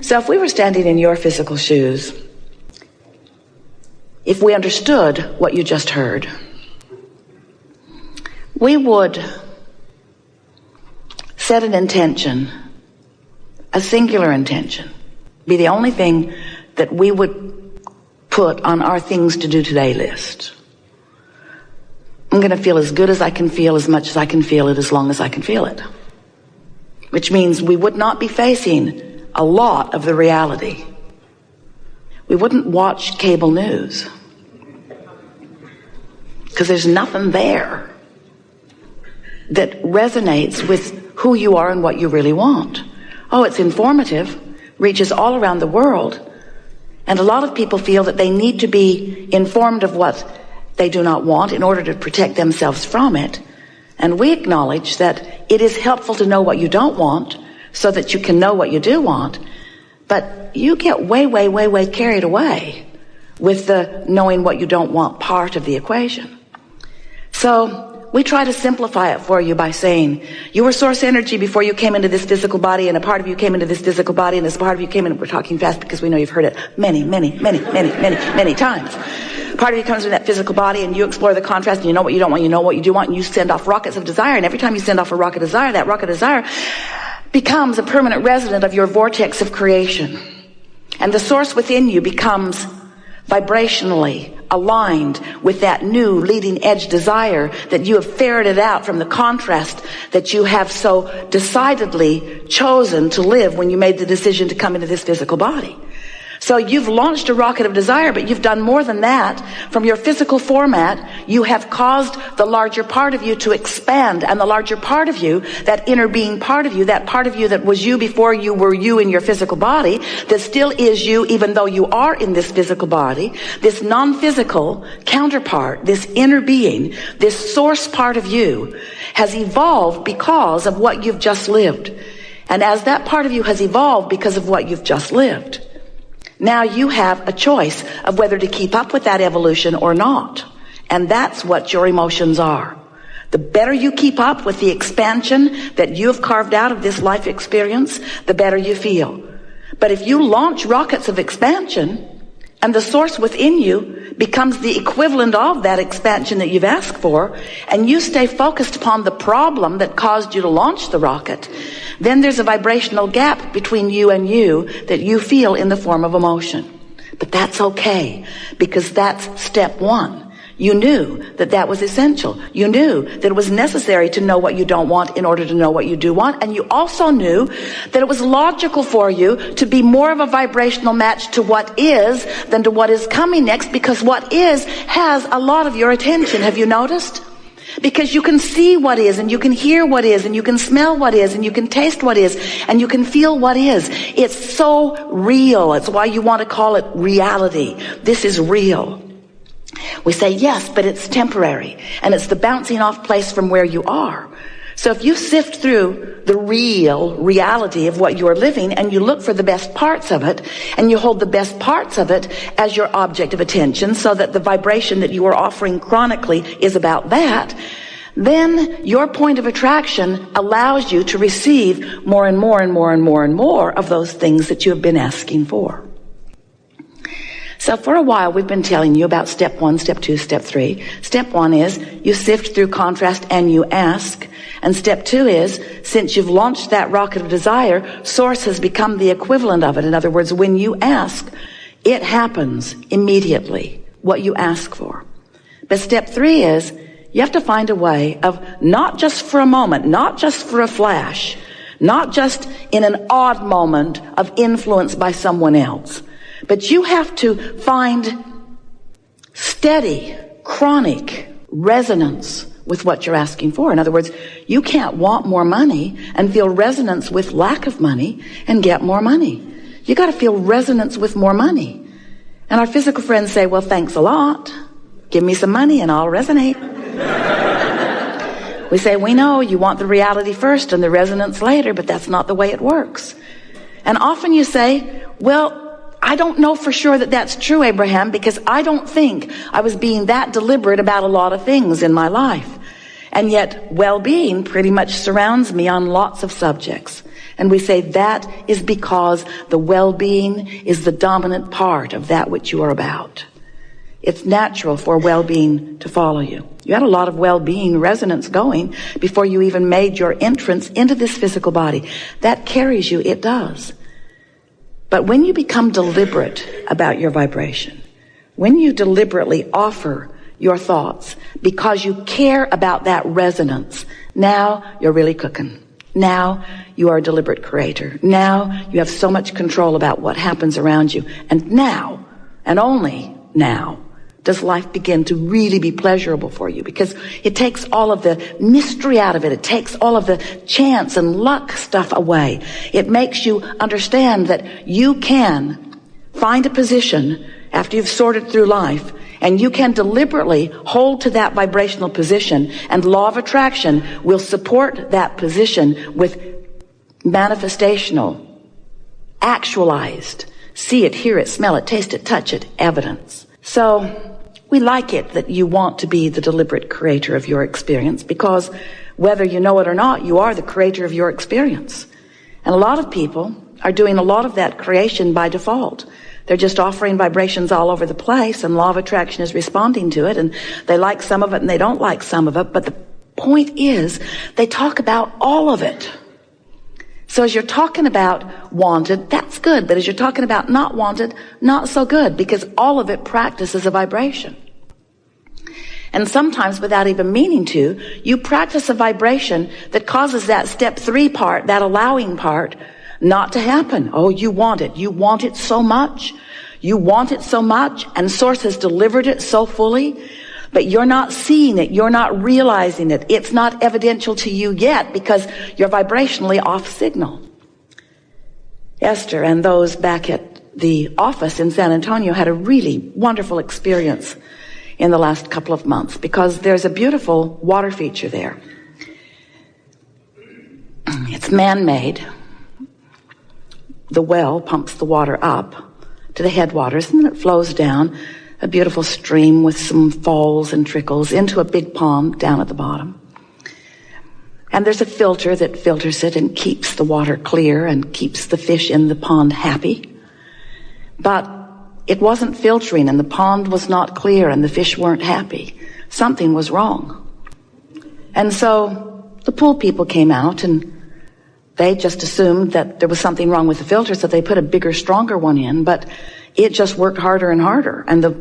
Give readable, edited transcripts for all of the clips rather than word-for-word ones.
So if we were standing in your physical shoes, if we understood what you just heard, we would set an intention, a singular intention, be the only thing that we would put on our things to do today list. I'm going to feel as good as I can feel, as much as I can feel it, as long as I can feel it. Which means we would not be facing a lot of the reality. We wouldn't watch cable news because there's nothing there that resonates with who you are and what you really want. Oh, it's informative, reaches all around the world, and a lot of people feel that they need to be informed of what they do not want in order to protect themselves from it. And we acknowledge that it is helpful to know what you don't want so that you can know what you do want. But you get way carried away with the knowing what you don't want part of the equation. So we try to simplify it for you by saying, you were source energy before you came into this physical body, and a part of you came into this physical body, and this part of you came in. We're talking fast because we know you've heard it many times. Part of you comes in that physical body, and you explore the contrast, and you know what you don't want, you know what you do want, and you send off rockets of desire. And every time you send off a rocket of desire, that rocket of desire becomes a permanent resident of your vortex of creation. And the source within you becomes vibrationally aligned with that new leading edge desire that you have ferreted out from the contrast that you have so decidedly chosen to live when you made the decision to come into this physical body. So you've launched a rocket of desire, but you've done more than that. From your physical format, you have caused the larger part of you to expand, and the larger part of you, that inner being part of you that was you before you were you in your physical body, that still is you even though you are in this physical body, this non-physical counterpart, this inner being, this source part of you has evolved because of what you've just lived. And as that part of you has evolved because of what you've just lived, now you have a choice of whether to keep up with that evolution or not. And that's what your emotions are. The better you keep up with the expansion that you have carved out of this life experience, the better you feel. But if you launch rockets of expansion, and the source within you becomes the equivalent of that expansion that you've asked for, and you stay focused upon the problem that caused you to launch the rocket, then there's a vibrational gap between you and you that you feel in the form of emotion. But that's okay, because that's step one. You knew that that was essential. You knew that it was necessary to know what you don't want in order to know what you do want. And you also knew that it was logical for you to be more of a vibrational match to what is than to what is coming next, because what is has a lot of your attention. Have you noticed? Because you can see what is, and you can hear what is, and you can smell what is, and you can taste what is, and you can feel what is. It's so real. It's why you want to call it reality. This is real. We say, yes, but it's temporary, and it's the bouncing off place from where you are. So if you sift through the real reality of what you are living, and you look for the best parts of it, and you hold the best parts of it as your object of attention, so that the vibration that you are offering chronically is about that, then your point of attraction allows you to receive more and more and more and more and more of those things that you have been asking for. So for a while, we've been telling you about step 1, step 2, step 3. Step 1 is you sift through contrast and you ask. And step 2 is, since you've launched that rocket of desire, source has become the equivalent of it. In other words, when you ask, it happens immediately, what you ask for. But step 3 is, you have to find a way of not just for a moment, not just for a flash, not just in an odd moment of influence by someone else, but you have to find steady, chronic resonance with what you're asking for. In other words, you can't want more money and feel resonance with lack of money and get more money. You got to feel resonance with more money. And our physical friends say, well, thanks a lot. Give me some money and I'll resonate. We say, we know you want the reality first and the resonance later, but that's not the way it works. And often you say, well, I don't know for sure that that's true, Abraham, because I don't think I was being that deliberate about a lot of things in my life. And yet well-being pretty much surrounds me on lots of subjects. And we say that is because the well-being is the dominant part of that which you are about. It's natural for well-being to follow you. You had a lot of well-being resonance going before you even made your entrance into this physical body. That carries you, it does. But when you become deliberate about your vibration, when you deliberately offer your thoughts because you care about that resonance, now you're really cooking. Now you are a deliberate creator. Now you have so much control about what happens around you. And now, and only now, does life begin to really be pleasurable for you, because it takes all of the mystery out of it. It takes all of the chance and luck stuff away. It makes you understand that you can find a position after you've sorted through life, and you can deliberately hold to that vibrational position, and law of attraction will support that position with manifestational, actualized, see it, hear it, smell it, taste it, touch it, evidence. So we like it that you want to be the deliberate creator of your experience, because whether you know it or not, you are the creator of your experience. And a lot of people are doing a lot of that creation by default. They're just offering vibrations all over the place, and law of attraction is responding to it, and they like some of it and they don't like some of it. But the point is, they talk about all of it. So as you're talking about wanted, that's good. But as you're talking about not wanted, not so good, because all of it practices a vibration. And sometimes, without even meaning to, you practice a vibration that causes that step 3 part, that allowing part, not to happen. Oh, you want it. You want it so much. You want it so much, and Source has delivered it so fully, but you're not seeing it. You're not realizing it. It's not evidential to you yet because you're vibrationally off signal. Esther and those back at the office in San Antonio had a really wonderful experience in the last couple of months, because there's a beautiful water feature there. It's man-made. The well pumps the water up to the headwaters, and then it flows down a beautiful stream with some falls and trickles into a big pond down at the bottom. And there's a filter that filters it and keeps the water clear and keeps the fish in the pond happy. But it wasn't filtering, and the pond was not clear, and the fish weren't happy. Something was wrong. And so the pool people came out, and they just assumed that there was something wrong with the filter, so they put a bigger, stronger one in, but it just worked harder and harder, and the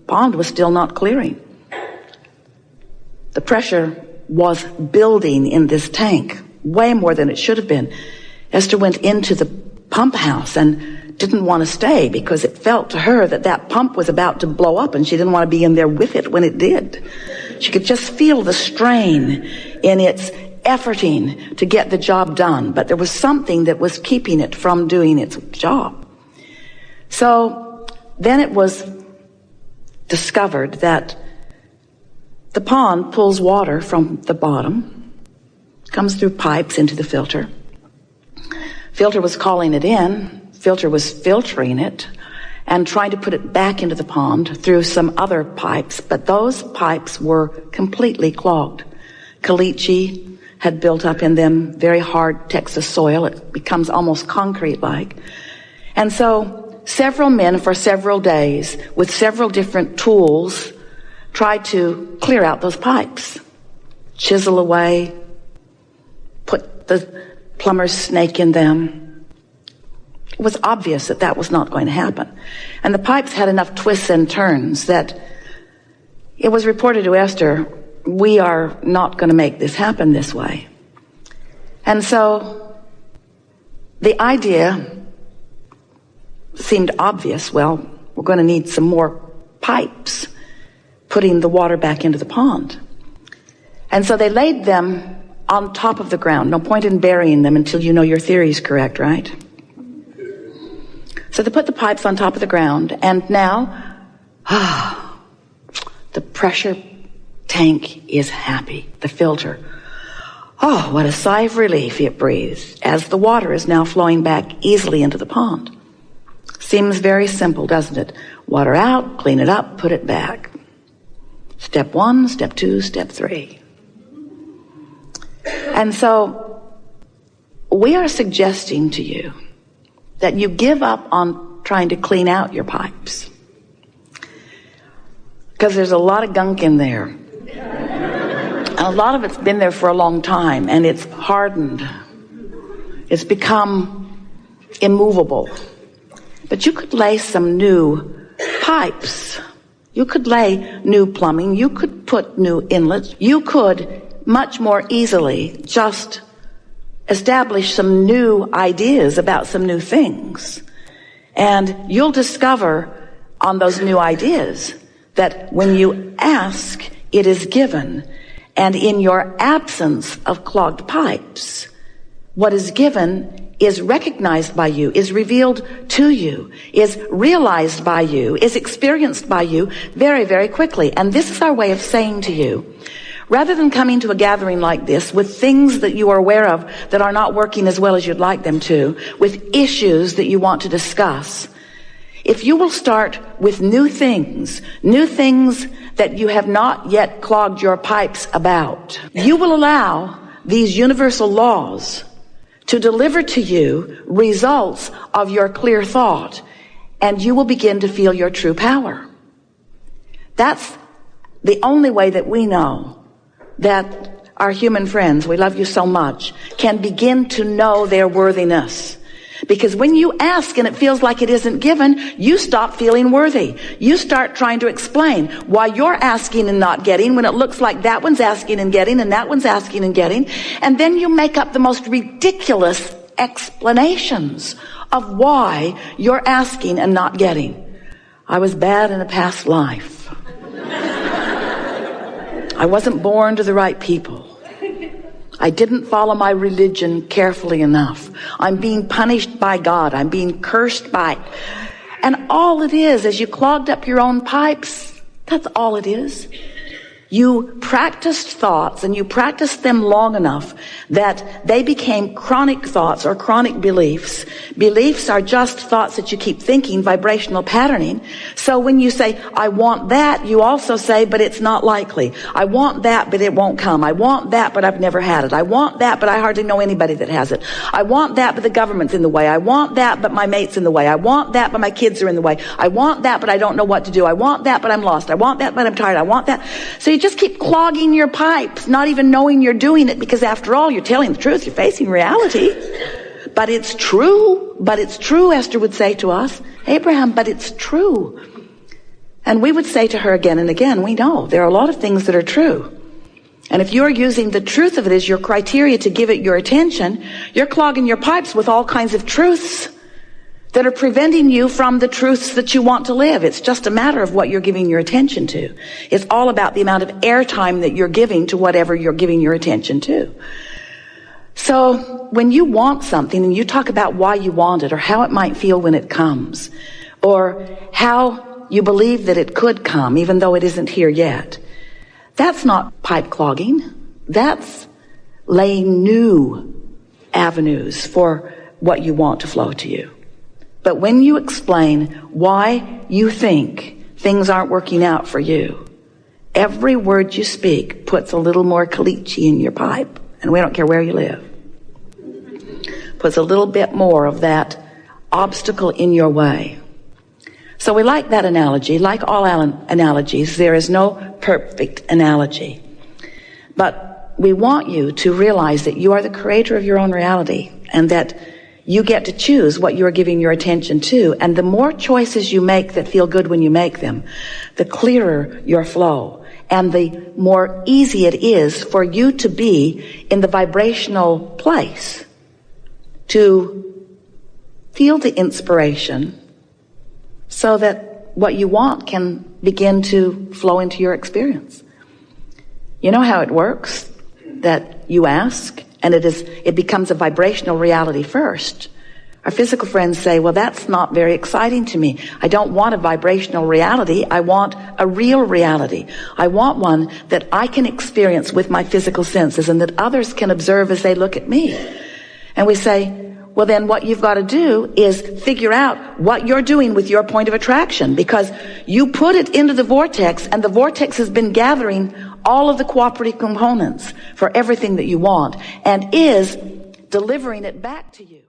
pond was still not clearing. The pressure was building in this tank, way more than it should have been. Esther went into the pump house and didn't want to stay, because it felt to her that that pump was about to blow up, and she didn't want to be in there with it when it did. She could just feel the strain in its efforting to get the job done, but there was something that was keeping it from doing its job. So then it was discovered that the pond pulls water from the bottom, comes through pipes into the filter. Filter was calling it in, filter was filtering it, and trying to put it back into the pond through some other pipes, but those pipes were completely clogged. Caliche had built up in them, very hard Texas soil. It becomes almost concrete-like. And so several men for several days with several different tools tried to clear out those pipes, chisel away, put the plumber's snake in them. It was obvious that that was not going to happen. And the pipes had enough twists and turns that it was reported to Esther, we are not going to make this happen this way. And so the idea seemed obvious. Well, we're going to need some more pipes putting the water back into the pond. And so they laid them on top of the ground. No point in burying them until you know your theory is correct, right? So they put the pipes on top of the ground, and now the pressure tank is happy. The filter. Oh, what a sigh of relief it breathes as the water is now flowing back easily into the pond. Seems very simple, doesn't it? Water out, clean it up, put it back. Step 1, step 2, step 3. And so we are suggesting to you that you give up on trying to clean out your pipes. Because there's a lot of gunk in there. And a lot of it's been there for a long time, and it's hardened. It's become immovable. But you could lay some new pipes. You could lay new plumbing. You could put new inlets. You could much more easily just establish some new ideas about some new things. And you'll discover on those new ideas that when you ask, it is given. And in your absence of clogged pipes, what is given is recognized by you, is revealed to you, is realized by you, is experienced by you very, very quickly. And this is our way of saying to you, rather than coming to a gathering like this with things that you are aware of that are not working as well as you'd like them to, with issues that you want to discuss, if you will start with new things that you have not yet clogged your pipes about, you will allow these universal laws to deliver to you results of your clear thought, and you will begin to feel your true power. That's the only way that we know that our human friends, we love you so much, can begin to know their worthiness. Because when you ask and it feels like it isn't given, you stop feeling worthy. You start trying to explain why you're asking and not getting when it looks like that one's asking and getting and that one's asking and getting. And then you make up the most ridiculous explanations of why you're asking and not getting. I was bad in a past life. I wasn't born to the right people. I didn't follow my religion carefully enough. I'm being punished by God. I'm being cursed by it. And all it is you clogged up your own pipes. That's all it is. You practiced thoughts, and you practiced them long enough that they became chronic thoughts or chronic beliefs. Beliefs are just thoughts that you keep thinking, vibrational patterning. So when you say, I want that, you also say, but it's not likely. I want that, but it won't come. I want that, but I've never had it. I want that, but I hardly know anybody that has it. I want that, but the government's in the way. I want that, but my mate's in the way. I want that, but my kids are in the way. I want that, but I don't know what to do. I want that, but I'm lost. I want that, but I'm tired. I want that. So you just keep clogging your pipes, not even knowing you're doing it, because after all, you're telling the truth. You're facing reality. But it's true. But it's true, Esther would say to us. Abraham, but it's true. And we would say to her again and again, we know there are a lot of things that are true. And if you're using the truth of it as your criteria to give it your attention, you're clogging your pipes with all kinds of truths that are preventing you from the truths that you want to live. It's just a matter of what you're giving your attention to. It's all about the amount of airtime that you're giving to whatever you're giving your attention to. So when you want something and you talk about why you want it, or how it might feel when it comes, or how you believe that it could come even though it isn't here yet, that's not pipe clogging. That's laying new avenues for what you want to flow to you. But when you explain why you think things aren't working out for you, every word you speak puts a little more caliche in your pipe. And we don't care where you live. Puts a little bit more of that obstacle in your way. So we like that analogy. Like all analogies, there is no perfect analogy. But we want you to realize that you are the creator of your own reality, and that you get to choose what you are giving your attention to. And the more choices you make that feel good when you make them, the clearer your flow. And the more easy it is for you to be in the vibrational place to feel the inspiration so that what you want can begin to flow into your experience. You know how it works? That you ask, and it becomes a vibrational reality first. Our physical friends say, well, that's not very exciting to me. I don't want a vibrational reality. I want a real reality. I want one that I can experience with my physical senses and that others can observe as they look at me. And we say, well, then what you've got to do is figure out what you're doing with your point of attraction, because you put it into the vortex, and the vortex has been gathering all of the cooperative components for everything that you want, and is delivering it back to you.